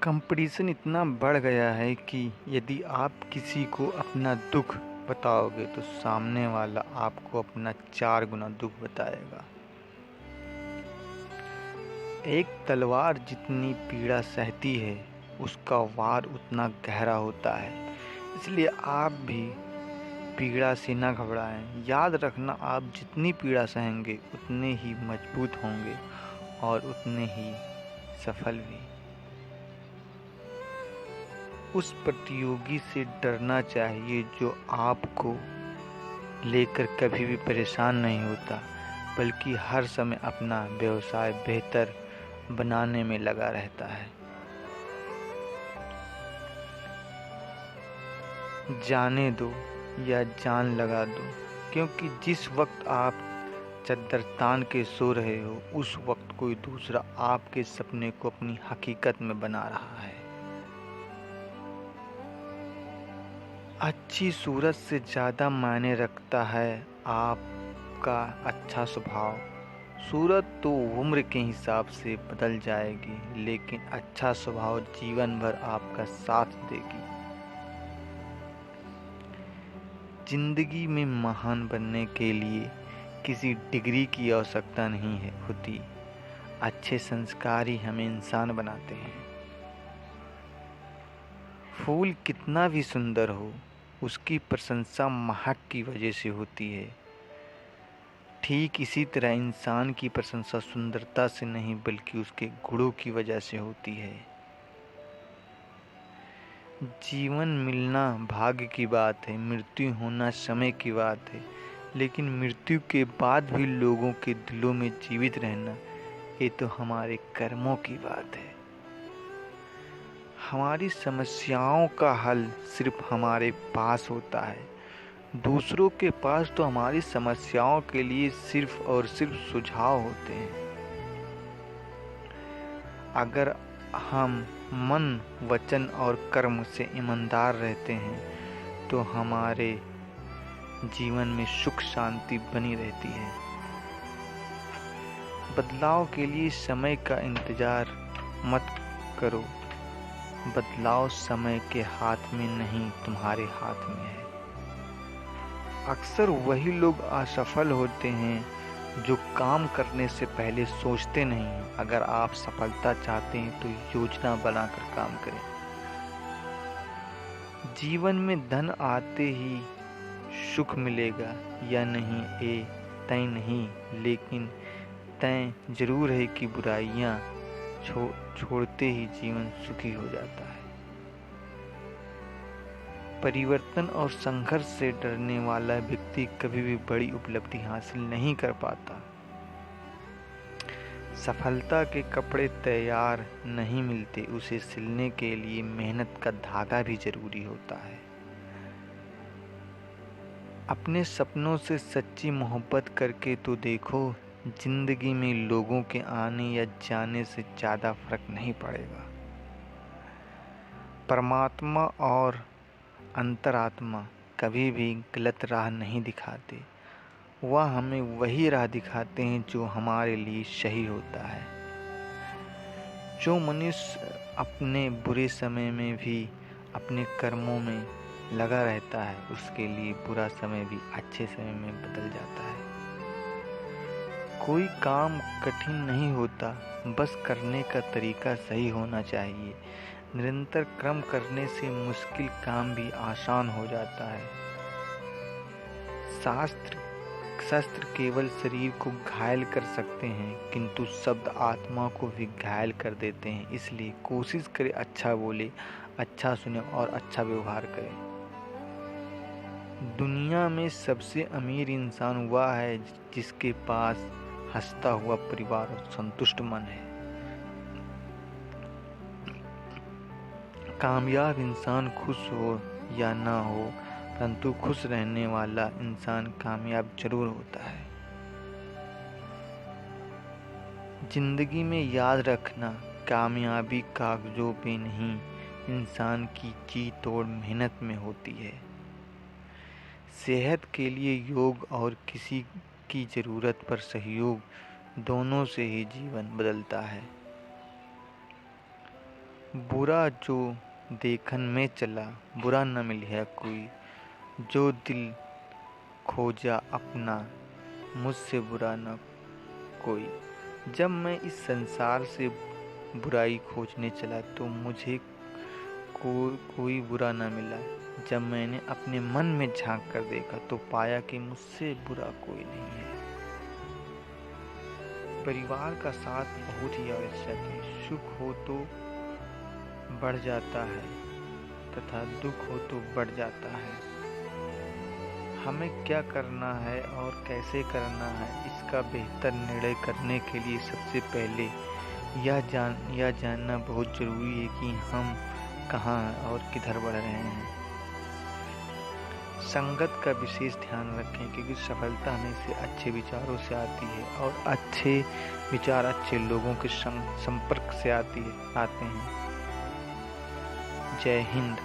Competition इतना बढ़ गया है कि यदि आप किसी को अपना दुख बताओगे तो सामने वाला आपको अपना 4 गुना दुख बताएगा। एक तलवार जितनी पीड़ा सहती है उसका वार उतना गहरा होता है। इसलिए आप भी पीड़ा से न घबराएं। याद रखना, आप जितनी पीड़ा सहेंगे उतने ही मजबूत होंगे और उतने ही सफल भी। उस प्रतियोगी से डरना चाहिए जो आपको लेकर कभी भी परेशान नहीं होता, बल्कि हर समय अपना व्यवसाय बेहतर बनाने में लगा रहता है। जाने दो या जान लगा दो, क्योंकि जिस वक्त आप चद्दर तान के सो रहे हो उस वक्त कोई दूसरा आपके सपने को अपनी हकीकत में बना रहा है। अच्छी सूरत से ज़्यादा मायने रखता है आपका अच्छा स्वभाव। सूरत तो उम्र के हिसाब से बदल जाएगी, लेकिन अच्छा स्वभाव जीवन भर आपका साथ देगी। जिंदगी में महान बनने के लिए किसी डिग्री की आवश्यकता नहीं है होती। अच्छे संस्कार ही हमें इंसान बनाते हैं। फूल कितना भी सुंदर हो, उसकी प्रशंसा महक की वजह से होती है। ठीक इसी तरह इंसान की प्रशंसा सुंदरता से नहीं बल्कि उसके गुणों की वजह से होती है। जीवन मिलना भाग्य की बात है, मृत्यु होना समय की बात है, लेकिन मृत्यु के बाद भी लोगों के दिलों में जीवित रहना, ये तो हमारे कर्मों की बात है। हमारी समस्याओं का हल सिर्फ हमारे पास होता है। दूसरों के पास तो हमारी समस्याओं के लिए सिर्फ और सिर्फ सुझाव होते हैं। अगर हम मन, वचन और कर्म से ईमानदार रहते हैं तो हमारे जीवन में सुख शांति बनी रहती है। बदलाव के लिए समय का इंतजार मत करो। बदलाव समय के हाथ में नहीं, तुम्हारे हाथ में है। अक्सर वही लोग असफल होते हैं जो काम करने से पहले सोचते नहीं हैं। अगर आप सफलता चाहते हैं तो योजना बनाकर काम करें। जीवन में धन आते ही सुख मिलेगा या नहीं ये तय नहीं, लेकिन तय जरूर है कि बुराइयां छोड़ते ही जीवन सुखी हो जाता है। परिवर्तन और संघर्ष से डरने वाला व्यक्ति कभी भी बड़ी उपलब्धि हासिल नहीं कर पाता। सफलता के कपड़े तैयार नहीं मिलते, उसे सिलने के लिए मेहनत का धागा भी जरूरी होता है। अपने सपनों से सच्ची मोहब्बत करके तो देखो, जिंदगी में लोगों के आने या जाने से ज़्यादा फर्क नहीं पड़ेगा। परमात्मा और अंतरात्मा कभी भी गलत राह नहीं दिखाते। वह हमें वही राह दिखाते हैं जो हमारे लिए सही होता है। जो मनुष्य अपने बुरे समय में भी अपने कर्मों में लगा रहता है, उसके लिए बुरा समय भी अच्छे समय में बदल जाता है। कोई काम कठिन नहीं होता, बस करने का तरीका सही होना चाहिए। निरंतर कर्म करने से मुश्किल काम भी आसान हो जाता है। शस्त्र केवल शरीर को घायल कर सकते हैं, किंतु शब्द आत्मा को भी घायल कर देते हैं। इसलिए कोशिश करें अच्छा बोले, अच्छा सुने और अच्छा व्यवहार करें। दुनिया में सबसे अमीर इंसान वह है जिसके पास हंसता हुआ परिवार और संतुष्ट मन है। कामयाब इंसान खुश हो या ना हो, परंतु खुश रहने वाला इंसान कामयाब जरूर होता है। जिंदगी में याद रखना, कामयाबी कागजों पे नहीं, इंसान की जी तोड़ मेहनत में होती है। सेहत के लिए योग और किसी की ज़रूरत पर सहयोग, दोनों से ही जीवन बदलता है। बुरा जो देखन में चला, बुरा न मिलिया कोई। जो दिल खोजा अपना, मुझसे बुरा न कोई। जब मैं इस संसार से बुराई खोजने चला तो मुझे कोई बुरा न मिला। जब मैंने अपने मन में झांक कर देखा तो पाया कि मुझसे बुरा कोई नहीं है। परिवार का साथ बहुत ही आवश्यक है। सुख हो तो बढ़ जाता है तथा दुख हो तो बढ़ जाता है। हमें क्या करना है और कैसे करना है, इसका बेहतर निर्णय करने के लिए सबसे पहले यह जानना बहुत ज़रूरी है कि हम कहाँ और किधर बढ़ रहे हैं। संगत का विशेष ध्यान रखें क्योंकि सफलता हमेशा अच्छे विचारों से आती है और अच्छे विचार अच्छे लोगों के संपर्क से आते हैं। जय हिंद।